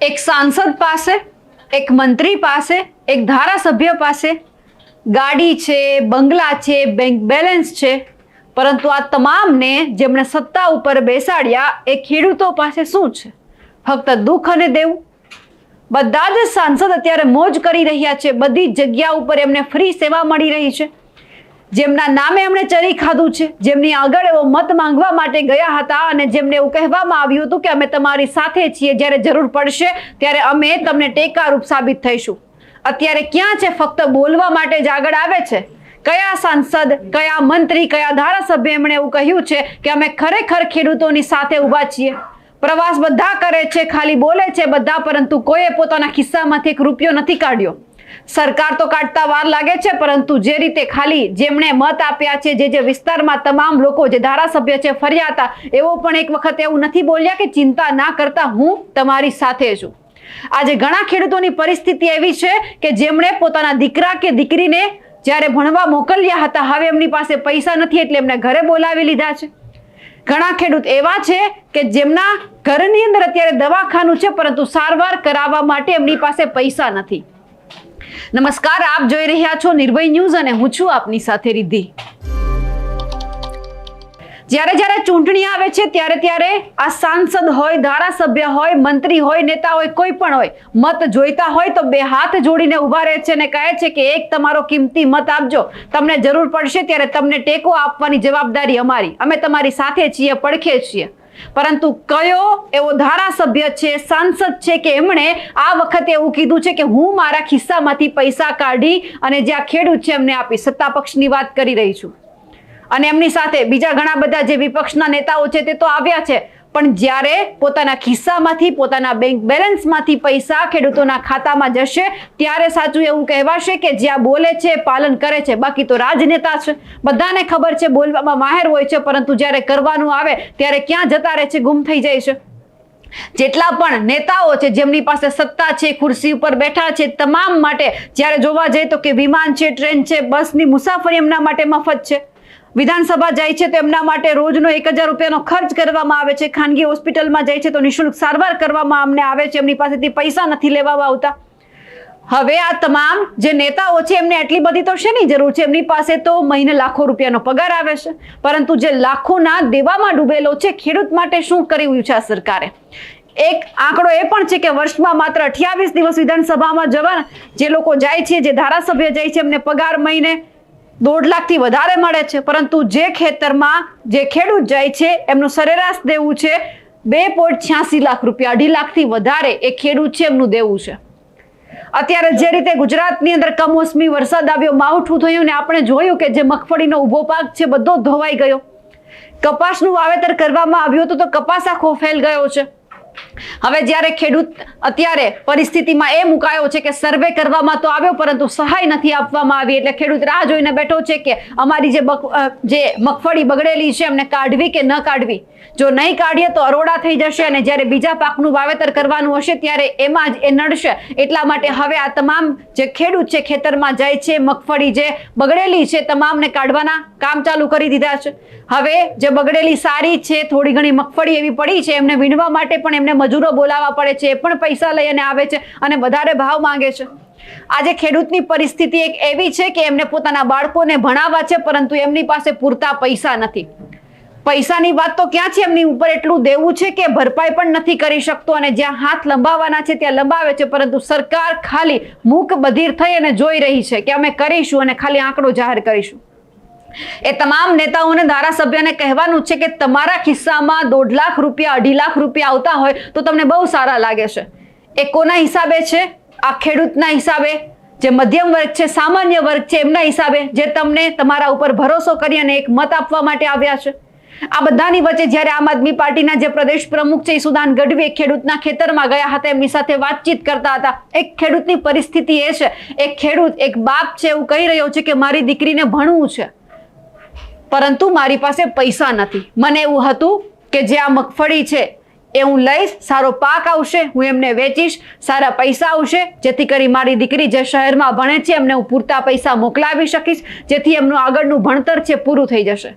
એક સાંસદ પાસે, એક મંત્રી પાસે, એક ધારાસભ્ય પાસે ગાડી છે, બંગલા છે, બેંક બેલેન્સ છે, પરંતુ આ તમામને જેમણે સત્તા ઉપર બેસાડ્યા એ ખેડૂતો પાસે શું છે? ફક્ત દુઃખ અને દેવું. બધા જ સાંસદ અત્યારે મોજ કરી રહ્યા છે. બધી જગ્યા ઉપર એમને ફ્રી સેવા મળી રહી છે. જેમના નામે એમણે ચરી ખાધું છે, જેમની આગળ એવો મત માંગવા માટે ગયા હતા અને જેમને એવું કહેવામાં આવ્યું હતું કે અમે તમારી સાથે છીએ, જ્યારે જરૂર પડશે ત્યારે અમે તમને ટેકારૂપ સાબિત થઈશું. અત્યારે ક્યાં છે? ફક્ત બોલવા માટે જ આગળ આવે છે. કયા સાંસદ, કયા મંત્રી, કયા ધારાસભ્ય એમણે એવું કહ્યું છે કે અમે ખરેખર ખેડૂતોની સાથે ઊભા છીએ? પ્રવાસ બધા કરે છે, ખાલી બોલે છે બધા, પરંતુ કોઈએ પોતાના ખિસ્સામાંથી એક રૂપિયો નથી કાઢ્યો. સરકાર તો કાઢતા વાર લાગે છે, પરંતુ જે રીતે ખાલી જેમણે મત આપ્યા છે, જે વિસ્તારમાં તમામ લોકો, જે ધારાસભ્ય છે ફર્યા હતા, એવો પણ એક વખત એવું નથી બોલ્યા કે ચિંતા ના કરતા, હું તમારી સાથે છું. આજે ઘણા ખેડૂતોની પરિસ્થિતિ એવી છે કે જેમણે પોતાના દીકરા કે દીકરીને જ્યારે ભણવા મોકલ્યા હતા, હવે એમની પાસે પૈસા નથી એટલે એમને ઘરે બોલાવી લીધા છે. ઘણા ખેડૂત એવા છે કે જેમના ઘરની અંદર અત્યારે દવાખાનું છે, પરંતુ સારવાર કરાવવા માટે એમની પાસે પૈસા નથી. નમસ્કાર, આપ જોઈ રહ્યા છો નિર્ભય ન્યૂઝ અને હું છું આપની સાથે રિદ્ધિ. જ્યારે ચૂંટણી આવે છે ત્યારે આ સાંસદ હોય, ધારાસભ્ય હોય, મંત્રી હોય, નેતા હોય, કોઈ પણ હોય, મત જોઈતા હોય તો બે હાથ જોડીને ઉભા રહે છે અને કહે છે કે એક તમારો કિંમતી મત આપજો, તમને જરૂર પડશે ત્યારે તમને ટેકો આપવાની જવાબદારી અમારી, અમે તમારી સાથે છીએ, પડખે છીએ. પરંતુ કયો એવો ધારાસભ્ય છે, સાંસદ છે કે એમણે આ વખતે એવું કીધું છે કે હું મારા ખિસ્સામાંથી પૈસા કાઢી અને જે આ ખેડૂત છે એમને આપી? સત્તા પક્ષની વાત કરી રહી છું. અને એમની સાથે બીજા ઘણા બધા જે વિપક્ષના નેતાઓ છે તે તો આવ્યા છે, પણ જ્યારે પોતાના ખિસ્સામાંથી, પોતાના બેંક બેલેન્સમાંથી પૈસા ખેડૂતોના ખાતામાં જશે ત્યારે સાચું એવું કહેવાશે કે જ્યાં બોલે છે પાલન કરે છે. બાકી તો રાજનેતા છે, બધાને ખબર છે, બોલવામાં માહેર હોય છે, પરંતુ જ્યારે કરવાનું આવે ત્યારે ક્યાં જતા રહે છે, ગુમ થઈ જાય છે. જેટલા પણ નેતાઓ છે જેમની પાસે સત્તા છે, ખુરશી ઉપર બેઠા છે, તમામ માટે જ્યારે જોવા જઈએ તો કે વિમાન છે, ટ્રેન છે, બસની મુસાફરી એમના માટે મફત છે. વિધાનસભા જાય છે તો એમના માટે રોજનો 1000 રૂપિયાનો ખર્ચ કરવામાં આવે છે. ખાનગી હોસ્પિટલમાં જાય છે તો નિઃશુલ્ક સારવાર કરવામાં અમને આવે છે, એમની પાસેથી પૈસા નથી લેવામાં આવતા. હવે આ તમામ જે નેતાઓ છે એમને એટલી બધી તો શેની જરૂર છે? એમની પાસે તો મહિને લાખો રૂપિયાનો પગાર આવે છે, પરંતુ જે લાખોના દેવામાં ડૂબેલો છે, ખેડૂત માટે શું કર્યું છે આ સરકારે? એક આંકડો એ પણ છે કે વર્ષમાં માત્ર 28 દિવસ વિધાનસભામાં જવાના જે લોકો જાય છે, જે ધારાસભ્ય જાય છે, એમને પગાર મહિને 1.5 લાખથી વધારે મળે છે, પરંતુ જે ખેતરમાં જે ખેડૂત જાય છે એમનું સરેરાશ દેવું છે 2.86 લાખ રૂપિયા. 2.5 લાખથી વધારે એ ખેડૂત છે એમનું દેવું છે. અત્યારે જે રીતે ગુજરાતની અંદર કમોસમી વરસાદ આવ્યો, માવઠું થયું ને આપણે જોયું કે જે મગફળીનો ઊભો પાક છે બધો ધોવાઈ ગયો. કપાસનું વાવેતર કરવામાં આવ્યું હતું તો કપાસ આખો ફેલ ગયો છે. હવે જ્યારે ખેડૂત અત્યારે પરિસ્થિતિમાં એ મુકાયો છે કે સર્વે કરવામાં તો આવ્યો પરંતુ સહાય નથી આપવામાં આવી, એટલે ખેડૂત રાહ જોઈને બેઠો છે કે અમારી જે મગફળી બગડેલી છે એમને કાઢવી કે ન કાઢવી. જો નહીં કાઢીએ તો અરોડા થઈ જશે અને જ્યારે બીજા પાકનું વાવેતર કરવાનું હશે ત્યારે એમાં જ એ નડશે. એટલા માટે હવે આ તમામ જે ખેડૂત છે ખેતરમાં જાય છે, મગફળી જે બગડેલી છે તમામને કાઢવાના કામ ચાલુ કરી દીધા છે. હવે જે બગડેલી સારી છે, થોડી ઘણી મગફળી એવી પડી છે, એમને વીણવા માટે પણ એમને મજૂરો બોલાવવા પડે છે, એ પણ પૈસા લઈને આવે છે અને વધારે ભાવ માંગે છે. આજે ખેડૂતની પરિસ્થિતિ એક એવી છે કે એમને પોતાના બાળકોને ભણાવવા છે, પરંતુ એમની પાસે પૂરતા પૈસા નથી. પૈસાની વાત તો ક્યાં છે, એમની ઉપર એટલું દેવું છે કે ભરપાઈ પણ નથી કરી શકતો અને જ્યાં હાથ લંબાવવાના છે ત્યાં લંબાવે છે, પરંતુ સરકાર ખાલી મૂક બધિર થઈ અને જોઈ રહી છે કે અમે કરીશું અને ખાલી આંકડો જાહેર કરીશું. એ તમામ નેતાઓને, ધારાસભ્યને કહેવાનું છે કે તમારા ખિસ્સામાં 1.5 લાખ રૂપિયા, 2.5 લાખ રૂપિયા આવતા હોય તો તમને બહુ સારા લાગે છે. એ કોના હિસાબે છે? આ ખેડૂતના હિસાબે, જે મધ્યમ વર્ગ છે, સામાન્ય વર્ગ છે, એમના હિસાબે, જે તમને તમારા ઉપર ભરોસો કરી અને એક મત આપવા માટે આવ્યા છે. આ બધાની વચ્ચે જ્યારે આમ આદમી પાર્ટીના જે પ્રદેશ પ્રમુખ છે ઈસુદાન ગઢવી ખેડૂતના ખેતરમાં ગયા હતા, એમની સાથે વાતચીત કરતા હતા. એક ખેડૂતની પરિસ્થિતિ એ છે, એક ખેડૂત, એક બાપ છે, એવું કહી રહ્યો છે કે મારી દીકરીને ભણવું છે પરંતુ મારી પાસે પૈસા નથી. મને એવું હતું કે જે આ મગફળી છે એ હું લઈશ, સારો પાક આવશે, હું એમને વેચીશ, સારા પૈસા આવશે, જેથી કરી મારી દીકરી જે શહેરમાં ભણે છે એમને હું પૂરતા પૈસા મોકલાવી શકીશ, જેથી એમનું આગળનું ભણતર છે પૂરું થઈ જશે.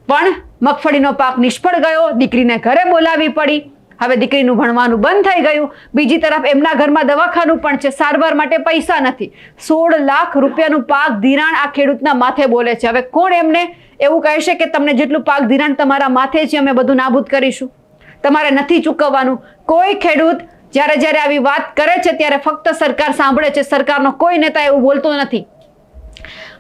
પણ મગફળીનો પાક નિષ્ફળ ગયો, દીકરીને ઘરે બોલાવી પડી. હવે દીકરીનું ભણવાનું બંધ થઈ ગયું. બીજી તરફ એમના ઘરમાં દવાખાનું પણ છે, સારવાર માટે પૈસા નથી. 16 લાખ રૂપિયાનું પાક ધિરાણ આ ખેડૂતના માથે બોલે છે. હવે કોણ એમને એવું કહેશે કે તમને જેટલું પાક ધિરાણ તમારા માથે છે અમે બધું નાબૂદ કરીશું, તમારે નથી ચૂકવવાનું? કોઈ ખેડૂત જ્યારે આવી વાત કરે છે ત્યારે ફક્ત સરકાર સાંભળે છે, સરકારનો કોઈ નેતા એવું બોલતો નથી.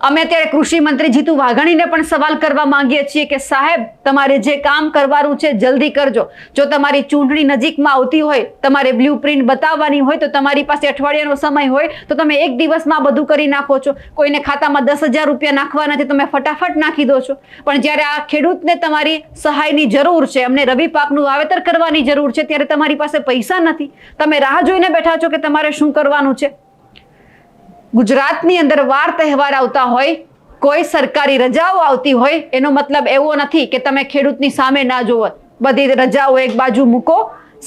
અમે અત્યારે કૃષિ મંત્રી જીતુ વાઘાણીને પણ સવાલ કરવા માંગીએ છીએ કે સાહેબ, તમારે જે કામ કરવાનું છે જલ્દી કરજો. જો તમારી ચૂંટણી નજીકમાં આવતી હોય, તમારે બ્લુપ્રિન્ટ બતાવવાની હોય, તો તમારી પાસે અઠવાડિયાનો સમય હોય તો તમે એક દિવસમાં બધું કરી નાખો છો. કોઈને ખાતામાં 10,000 રૂપિયા નાખવા નથી, તમે ફટાફટ નાખી દો છો. પણ જ્યારે આ ખેડૂતને તમારી સહાયની જરૂર છે, અમને રવિ પાકનું વાવેતર કરવાની જરૂર છે, ત્યારે તમારી પાસે પૈસા નથી. તમે રાહ જોઈને બેઠા છો કે તમારે શું કરવાનું છે. ગુજરાતની અંદર વાર તહેવાર આવતા હોય, કોઈ સરકારી રજાઓ આવતી હોય, એનો મતલબ એવો નથી કે તમે ખેડૂતની સામે ના જોવો. બધી રજાઓ એક બાજુ મૂકો,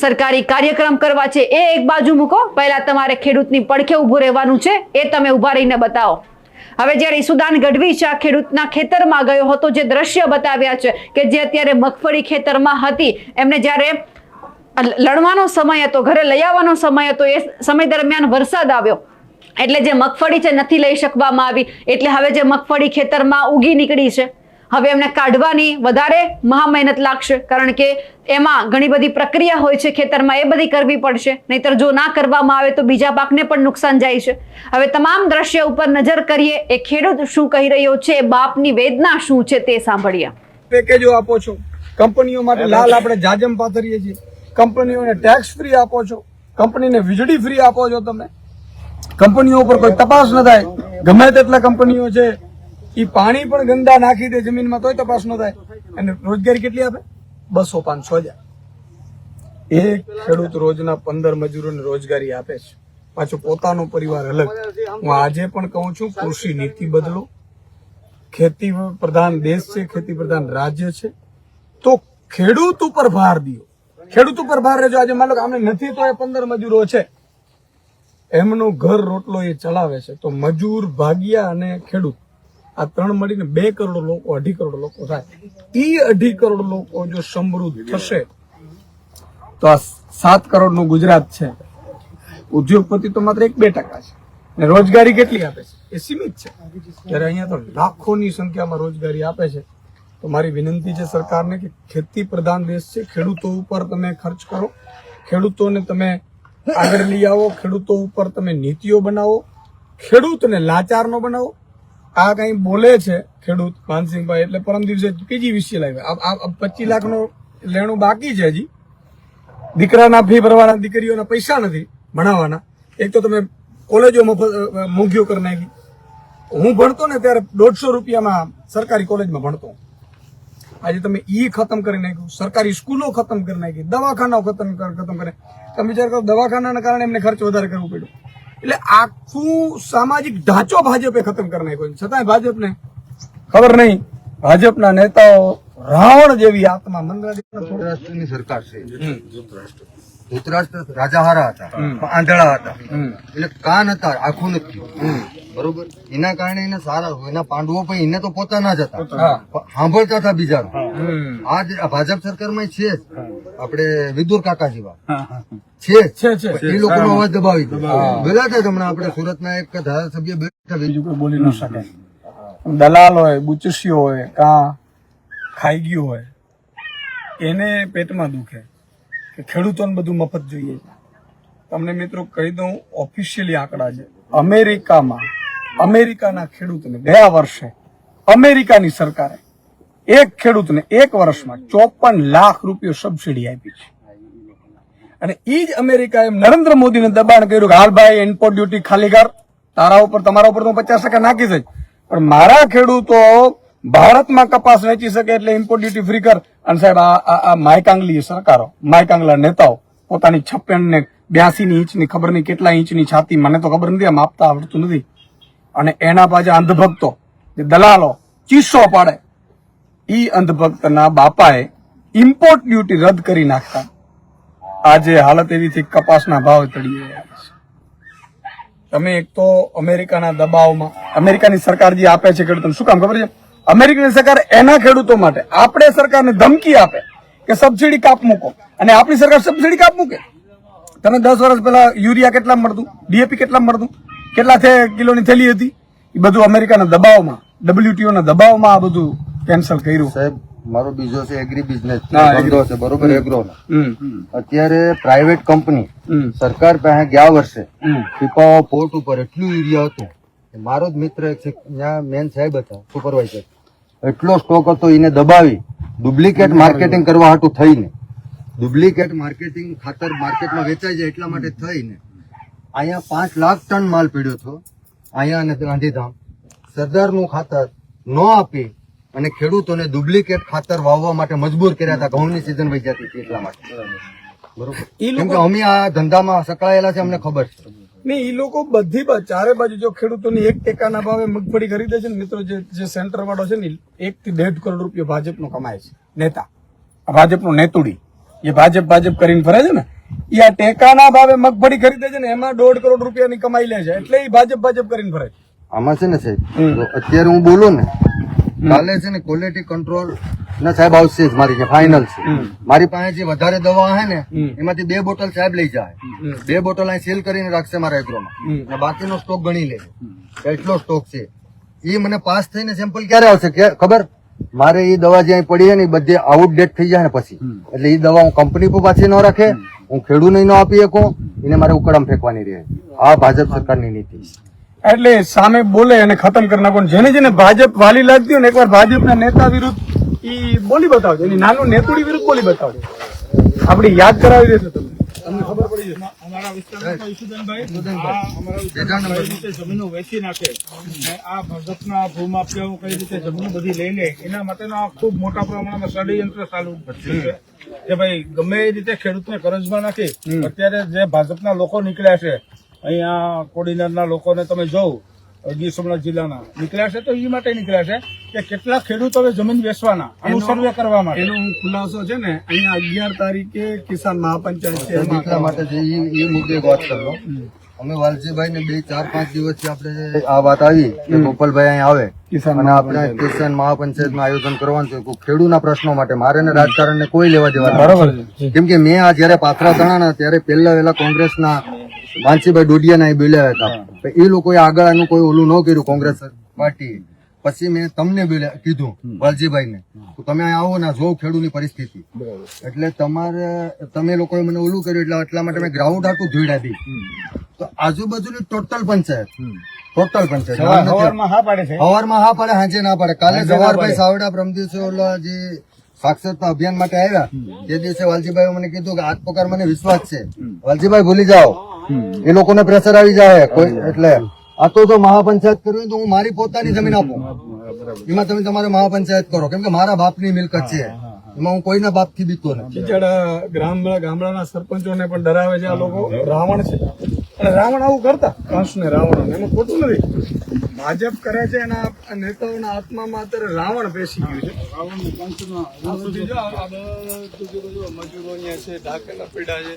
સરકારી કાર્યક્રમ કરવા છે એ એક બાજુ મૂકો, પહેલા તમારે ખેડૂતની પડખે ઊભું રહેવાનું છે, એ તમે ઊભા રહીને બતાવો. હવે જ્યારે ઈસુદાન ગઢવી છે આ ખેડૂતના ખેતરમાં ગયો હતો, જે દ્રશ્ય બતાવ્યા છે કે જે અત્યારે મગફળી ખેતરમાં હતી, એમને જ્યારે લણવાનો સમય હતો, ઘરે લઈ આવવાનો સમય હતો, એ સમય દરમિયાન વરસાદ આવ્યો એટલે જે મગફળી છે નથી લઈ શકવામાં આવી. એટલે હવે જે મગફળી ખેતરમાં ઉગી નીકળી છે, હવે એમને કાઢવાની વધારે મહા મહેનત લાગશે, કારણ કે એમાં ઘણી બધી પ્રક્રિયા હોય છે ખેતરમાં, એ બધી કરવી પડશે. નહીતર જો ના કરવામાં આવે તો બીજા પાકને પણ નુકસાન જાય છે. હવે તમામ દ્રશ્ય ઉપર નજર કરીએ, એ ખેડૂત શું કહી રહ્યો છે, બાપની વેદના શું છે તે સાંભળીએ. પેકેજો આપો છો, કંપનીઓ માટે લાલ આપણે જાજમ પાથરીએ છીએ, કંપનીઓને ટેક્સ ફ્રી આપો છો, કંપનીને વીજળી ફ્રી આપો છો, તમે કંપનીઓ ઉપર કોઈ તપાસ ન થાય. ગમે તેટલા કંપનીઓ છે એ પાણી પણ ગંદા નાખી દે જમીનમાં, તોય તપાસ ન થાય. અને રોજગારી કેટલી આપે? 200-500 હજાર. એક ખેડૂત રોજના 15 મજૂરોને રોજગારી આપે છે, પાછું પોતાનો પરિવાર અલગ. હું આજે પણ કહું છું, કૃષિ નીતિ બદલો. ખેતી પ્રધાન દેશ છે, ખેતી પ્રધાન રાજ્ય છે, તો ખેડૂત ઉપર ભાર દો. ખેડૂત ઉપર ભાર રહેજો. આજે માનો કે આમને નથી તો એ 15 મજૂરો છે, એમનો ઘર રોટલો એ ચલાવે છે, તો મજૂર, ભાગિયા અને ખેડૂત આ ત્રણ મળીને 2 કરોડ લોકો, 2.5 કરોડ લોકો થાય. એ 2.5 કરોડ લોકો જો સમૃદ્ધ થશે તો આ 7 કરોડનું ગુજરાત છે. ઉદ્યોગપતિ તો માત્ર 1-2% છે, અને રોજગારી કેટલી આપે છે એ સીમિત છે. ત્યારે અહીંયા તો લાખોની સંખ્યામાં રોજગારી આપે છે. તો મારી વિનંતી છે સરકારને કે ખેતી પ્રધાન દેશ છે, ખેડૂતો ઉપર તમે ખર્ચ કરો, ખેડૂતોને તમે આગળ લઈ આવો, ખેડૂતો ઉપર તમે નીતિઓ બનાવો, ખેડૂતને લાચાર ન બનાવો. આ કઈ બોલે છે ખેડૂત માનસિંહભાઈ, એટલે પરમ દિવસે PGVCL આવ્યા. આ 25 લાખનો લેણું બાકી છે હજી. દીકરાના ફી ભરવાના, દીકરીઓના પૈસા નથી ભણાવવાના. એક તો તમે કોલેજો મફત મોંઘીઓ કરી નાખી. હું ભણતો ને ત્યારે 150 રૂપિયામાં સરકારી કોલેજમાં ભણતો. આજે તમે ખતમ કરી નાખ્યું, સરકારી સ્કૂલો ખતમ કરી નાખી, દવાખાનાઓ ખતમ કરી. તમે વિચાર કરો, દવાખાનાના કારણે એમને ખર્ચ વધારે કરવું પડ્યું. એટલે આખું સામાજિક ઢાંચો ભાજપે ખતમ કરી નાખ્યો. છતાંય ભાજપને ખબર નહીં, ભાજપના નેતાઓ રાવણ જેવી આત્મા. ધૃતરાષ્ટ્રની સરકાર છે. ધૃતરાષ્ટ્ર રાજા હારા હતા, આંધળા હતા, એટલે કાન હતા, આખું નથી. બરોબર, એના કારણે એને સારા, એના પાંડવો પણ એને તો પોતાના જ હતા, સાંભળતા હતા બીજાનું. આ ભાજપ સરકારમાં છે આપણે વિદુર કાકા જેવા છે, એ લોકોનો અવાજ દબાવી દે. પેલા થાય હમણાં આપણે સુરતના એક ધારાસભ્ય બીજું કોઈ બોલી ન શકે. દલાલ હોય, બુચસીઓ હોય, કાં ખાઈ ગયું હોય, એને પેટમાં દુખે કે ખેડૂતોને બધું મફત જોઈએ. તમને મિત્રો કહી દઉં, ઓફિશિયલી આંકડા છે. અમેરિકાના ખેડૂતને ગયા વર્ષે અમેરિકાની સરકારે એક ખેડૂતને 1 વર્ષમાં 54 લાખ રૂપિયા સબસિડી આપી છે. અને એ જ અમેરિકાએ નરેન્દ્ર મોદીને દબાણ કર્યું કે હાલ ભાઈ ઇમ્પોર્ટ ડ્યુટી ખાલી કર, તારા ઉપર, તમારા ઉપર તો 50% નાખી છે, પણ મારા ખેડૂતો ભારતમાં કપાસ વેચી શકે એટલે ઇમ્પોર્ટ ડ્યુટી ફ્રી કર. અને સાહેબ આ માયકાંગલી સરકારો, માયકાંગલા નેતાઓ પોતાની 56 ને 82 ઇંચની, ખબર નહીં કેટલા ઇંચની છાતી, મને તો ખબર નથી, માપતા આવડતું નથી, અને એના પાછા અંધભક્તો, જે દલાલો ચીસો પાડે, ઈ અંધભક્તના બાપાએ ઇમ્પોર્ટ ડ્યુટી રદ કરી નાખતા આજે હાલત એવી થઈ, કપાસના ભાવ ચડી ગયા છે. તમે એક તો અમેરિકાના દબાવમાં, અમેરિકાની સરકાર જે આપે છે ખેડૂતોને, શું કામ ખબર છે? અમેરિકાની સરકાર એના ખેડૂતો માટે, આપણે સરકારને ધમકી આપે કે સબસિડી કાપ મૂકો, અને આપણી સરકાર સબસિડી કાપ મૂકે. તમે 10 વર્ષ પહેલા યુરિયા કેટલા મળતું, ડીએપી કેટલા મળતું, કેટલા કિલોની થેલી હતી, એ બધું અમેરિકાના દબાવમાં, WTO ના દબાવમાં આ બધું કેન્સલ કર્યું. સાહેબ મારો બીજો છે એગ્રી બિઝનેસ ધંધો છે, બરોબર, એગ્રો નો. અત્યારે પ્રાઇવેટ કંપની સરકાર પાસે ગયા વર્ષે પીપાવા પોર્ટ ઉપર એટલું યુરિયા હતું કે મારો જ મિત્ર એક છે, ત્યાં મેન સાહેબ હતા સુપરવાઇઝર, એટલો સ્ટોક હતો, એને દબાવી ડુપ્લિકેટ માર્કેટિંગ કરવા હાટું થઈને, ડુપ્લિકેટ માર્કેટિંગ ખાતર માર્કેટમાં વેચાઈ જાય એટલા માટે થઈને અહીંયા 5 લાખ ટન માલ પીડ્યો હતો. અહીંયા અને ગાંધીધામ સરદારનું ખાતર ન આપી અને ખેડૂતોને ડુપ્લિકેટ ખાતર વાવવા માટે મજબૂર કર્યા હતા. ઘઉંની સિઝન વહી જતી હતી એટલા માટે, બરોબર. કેમ કે અમે આ ધંધામાં સંકળાયેલા છે, અમને ખબર છે. નહીં, એ લોકો બધી ચારે બાજુ જો ખેડૂતોની 1% ભાવે મગફળી ખરીદે છે ને મિત્રો, જે સેન્ટર વાળો છે ને 1 થી 1.5 કરોડ રૂપિયા ભાજપનો કમાય છે. નેતા, ભાજપનો નેતુડી, એ ભાજપ કરીને ફરે છે ને, એ આ ટેકાના ભાવે મગફળી ખરીદે છે ને, એમાં 1.5 કરોડ રૂપિયાની કમાઈ લે છે, એટલે એ ભાજપ કરીને ફરે છે. આમાં છે ને સાહેબ, અત્યારે હું બોલું ને, કાલે છે ને ક્વોલિટી કંટ્રોલ ના સાહેબ આવશે જ, મારી જે ફાઇનલ છે. મારી પાસે જે વધારે દવા હે ને એમાંથી 2 બોટલ સાહેબ લઈ જાય, 2 બોટલ અહીં સીલ કરીને રાખશે મારા એગ્રોમાં, અને બાકીનો સ્ટોક ગણી લે, એટલો સ્ટોક છે. એ મને પાસ થઈને સેમ્પલ ક્યારે આવશે ખબર? મારે એ દવા જે અહીં પડી છે ને એ બધી આઉટડેટ થઈ જાય ને પછી, એટલે એ દવા હું કંપની પર પાછી ન રાખે, હું ખેડૂતને ન આપી શકું, એને મારે ઉકળામ ફેંકવાની રહે. આ ભાજપ સરકારની નીતિ છે. એટલે સામે બોલે અને ખતમ કરી નાખો. જેને ભાજપ વાલી લાગતી હોય ને, એકવાર ભાજપના નેતા વિરુદ્ધ ઈ બોલી બતાવજો, એની નાનું નેતુડી વિરુદ્ધ બોલી બતાવજો, આપડી યાદ કરાવી દેશે તમને ખબર પડી જશે. અમારા વિસ્તારમાં તો ઈશુદાનભાઈ, અમારા વિસ્તારમાં કઈ રીતે જમીનો વેચી નાખે, અને આ ભાજપના ભૂમાફિયાઓ કઈ રીતે જમીનો બધી લઈ લે, એના માટેનો ખૂબ મોટા પ્રમાણમાં ષડયંત્ર ચાલુ છે કે ભાઈ ગમે એ રીતે ખેડૂતને કરજમાં નાખી. અત્યારે જે ભાજપના લોકો નીકળ્યા છે અહીંયા કોડીનારના લોકોને તમે જોવો, ગીર સોમનાથ જિલ્લાના નીકળ્યા છે, તો એ માટે નીકળ્યા છે કે કેટલા ખેડૂતોએ જમીન વેચવાના, આનું સર્વે કરવા માટે. એનો ખુલાસો છે ને અહીંયા 11 તારીખે કિસાન મહાપંચાયત છે, એટલા માટે એ મુદ્દે વાત કરો. અમે વાલજીભાઈ ને 2-4-5 દિવસથી આપણે આ વાત આવી કે ગોપાલભાઈ અહીં આવે અને આપણે કિસાન મહાપંચાયતનું આયોજન કરવાનું છે ખેડૂતના પ્રશ્નો માટે. મારે ને રાજકારણને કોઈ લેવા દેવા બરાબર, કેમ કે મેં આ જયારે પાથરા તણાના ત્યારે પહેલા કોંગ્રેસના માનસીભાઈ ડોડિયાના બોલ્યા હતા, એ લોકોએ આગળ આનું કોઈ ઓલું ન કર્યું કોંગ્રેસ પાર્ટી. પછી મેં તમને કીધું વાલજીભાઈ ને, તમે અહીં આવો ને જો ખેડૂતની પરિસ્થિતિ, એટલે તમે લોકોએ મને ઓલું કર્યું, એટલે એટલા માટે મેં ગ્રાઉન્ડ આખું જોઈડા દી. તો આજુબાજુની ટોટલ પંચાયત સવારમાં હા પાડે છે, સવારમાં હા પાડે, સાંજે ના પાડે. કાલે જવાહરભાઈ સાવડા પ્રમ દિવસે ઓલા જે સાક્ષરતા અભિયાન માટે આવ્યા તે દિવસે વાલજીભાઈ મને કીધું કે આજ પ્રકાર મને વિશ્વાસ છે, વાલજીભાઈ ભૂલી જાઓ, એ લોકોને પ્રેશર આવી જાય કોઈ. એટલે આ તો મહાપંચાયત કરવી તો હું મારી પોતાની જમીન આપું, એમાં તમે તમારે મહાપંચાયત કરો, કેમ કે મારા બાપની મિલકત છે, એમાં હું કોઈના બાપ થી બીતો નથી. ગામડાના સરપંચોને પણ ડરાવે છે આ લોકો, રાવણ છે, અને રાવણ આવું કરતા કંસને રાવણ, એમાં ખોટું નથી. ભાજપ કરે છે એના નેતાઓના આત્મામાં અત્યારે રાવણ બેસી ગયું છે. મજૂરો છે, ઢાકેલા પીડા છે.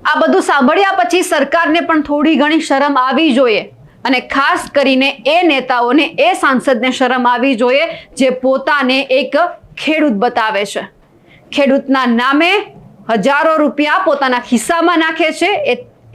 આ બધું સાંભળ્યા પછી સરકારને પણ થોડી ઘણી શરમ આવી જોઈએ, અને ખાસ કરીને એ નેતાઓને, એ સાંસદને શરમ આવી જોઈએ જે પોતાને એક ખેડૂત બતાવે છે, ખેડૂતના નામે હજારો રૂપિયા પોતાના ખિસ્સામાં નાખે છે.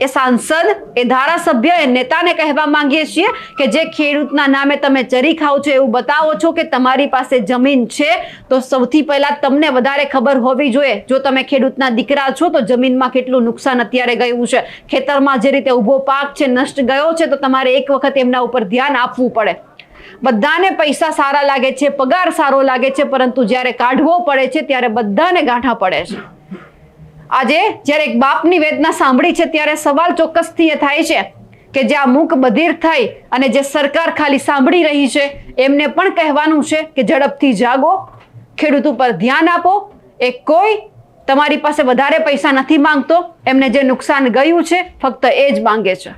એ સાંસદ, એ ધારાસભ્ય, એ નેતાને કહેવા માંગીએ છીએ કે જે ખેડૂતના નામે તમે ચરી ખાઓ છો, એવું બતાવો છો કે તમારી પાસે જમીન છે, તો સૌથી પહેલા તમને વધારે ખબર હોવી જોઈએ. જો તમે ખેડૂતના દીકરા છો તો જમીનમાં કેટલું નુકસાન અત્યારે ગયું છે, ખેતરમાં જે રીતે ઊભો પાક છે નષ્ટ ગયો છે, તો તમારે એક વખત એમના ઉપર ધ્યાન આપવું પડે. બધાને પૈસા સારા લાગે છે, પગાર સારો લાગે છે, પરંતુ જ્યારે કાઢવો પડે છે ત્યારે બધાને ગાંઠા પડે છે. આજે જ્યારે એક બાપની વેદના સાંભળી છે ત્યારે સવાલ ચોક્કસથી એ થાય છે કે જે આ મૂક બધિર થઈ અને જે સરકાર ખાલી સાંભળી રહી છે, એમને પણ કહેવાનું છે કે ઝડપથી જાગો, ખેડૂત ઉપર ધ્યાન આપો. એ કોઈ તમારી પાસે વધારે પૈસા નથી માંગતો, એમને જે નુકસાન ગયું છે ફક્ત એ જ માંગે છે.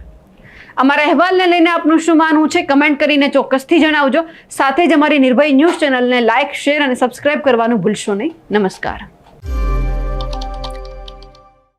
અમારા અહેવાલને લઈને આપનું શું માનવું છે કમેન્ટ કરીને ચોક્કસથી જણાવજો. સાથે જ અમારી નિર્ભય ન્યૂઝ ચેનલને લાઇક, શેર અને સબસ્ક્રાઇબ કરવાનું ભૂલશો નહીં. નમસ્કાર.